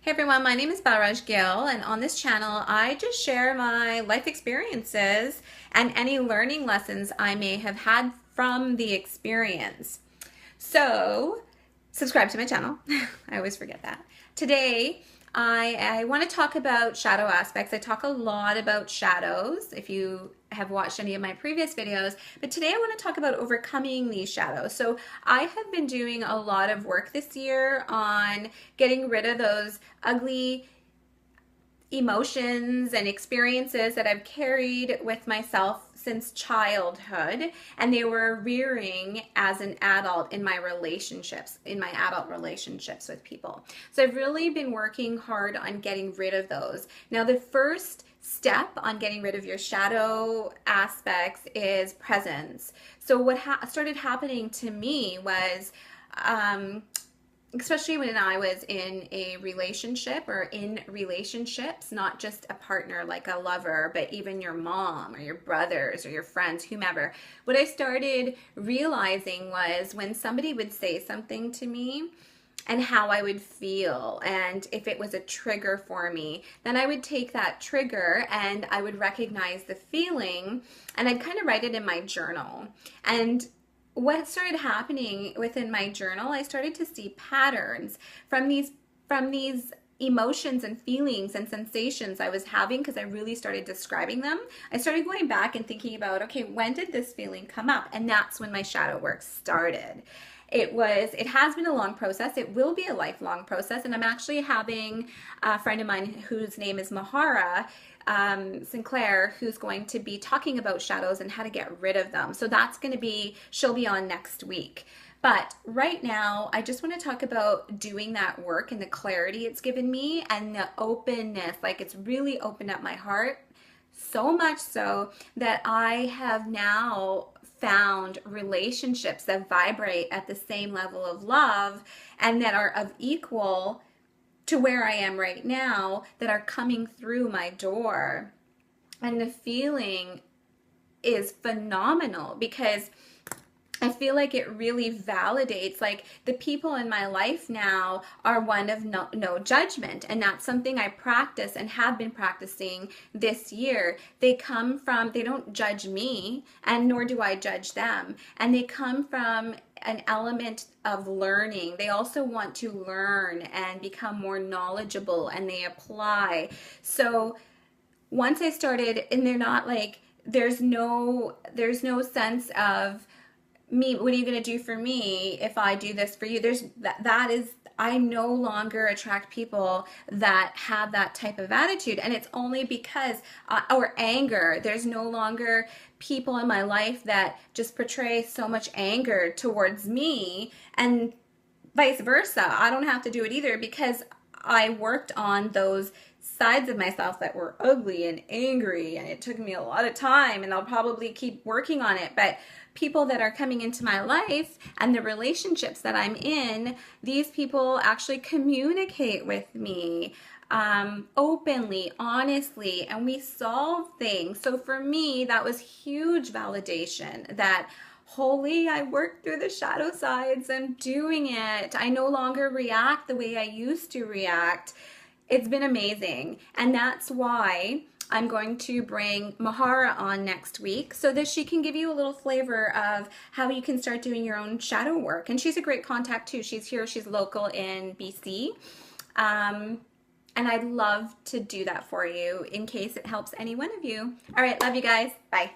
Hey everyone, my name is Balraj Gill, and on this channel, I just share my life experiences and any learning lessons I may have had from the experience. So, subscribe to my channel. I always forget that. Today, I want to talk about shadow aspects. I talk a lot about shadows if you have watched any of my previous videos, but today I want to talk about overcoming these shadows. So I have been doing a lot of work this year on getting rid of those ugly emotions and experiences that I've carried with myself since childhood, and they were rearing as an adult in my relationships, in my adult relationships with people. So I've really been working hard on getting rid of those. Now, the first step on getting rid of your shadow aspects is presence. So what started happening to me was especially when I was in a relationship or in relationships, not just a partner like a lover, but even your mom or your brothers or your friends, whomever. What I started realizing was when somebody would say something to me and how I would feel, and if it was a trigger for me, then I would take that trigger and I would recognize the feeling and I'd kind of write it in my journal. And what started happening within my journal, I started to see patterns from these emotions and feelings and sensations I was having, because I really started describing them. I started going back and thinking about, okay, when did this feeling come up? And that's when my shadow work started. It has been a long process. It will be a lifelong process. And I'm actually having a friend of mine whose name is Mahara Sinclair, who's going to be talking about shadows and how to get rid of them. So that's going to be, she'll be on next week. But right now, I just want to talk about doing that work and the clarity it's given me and the openness. Like, it's really opened up my heart, so much so that I have now found relationships that vibrate at the same level of love and that are of equal to where I am right now, that are coming through my door. And the feeling is phenomenal because I feel like it really validates, like, the people in my life now are one of no judgment. And that's something I practice and have been practicing this year. They don't judge me, and nor do I judge them. And they come from an element of learning. They also want to learn and become more knowledgeable, and they apply. So once I started, and they're not like, there's no sense of, me, what are you going to do for me if I do this for you? I no longer attract people that have that type of attitude. And it's only because, or anger, there's no longer people in my life that just portray so much anger towards me, and vice versa. I don't have to do it either, because I worked on those sides of myself that were ugly and angry, and it took me a lot of time, and I'll probably keep working on it. But people that are coming into my life and the relationships that I'm in, these people actually communicate with me openly, honestly, and we solve things. So for me, that was huge validation that, holy, I worked through the shadow sides. I'm doing it. I no longer react the way I used to react. It's been amazing. And that's why I'm going to bring Mahara on next week, so that she can give you a little flavor of how you can start doing your own shadow work. And she's a great contact too. She's here, she's local in BC. And I'd love to do that for you in case it helps any one of you. All right, love you guys. Bye.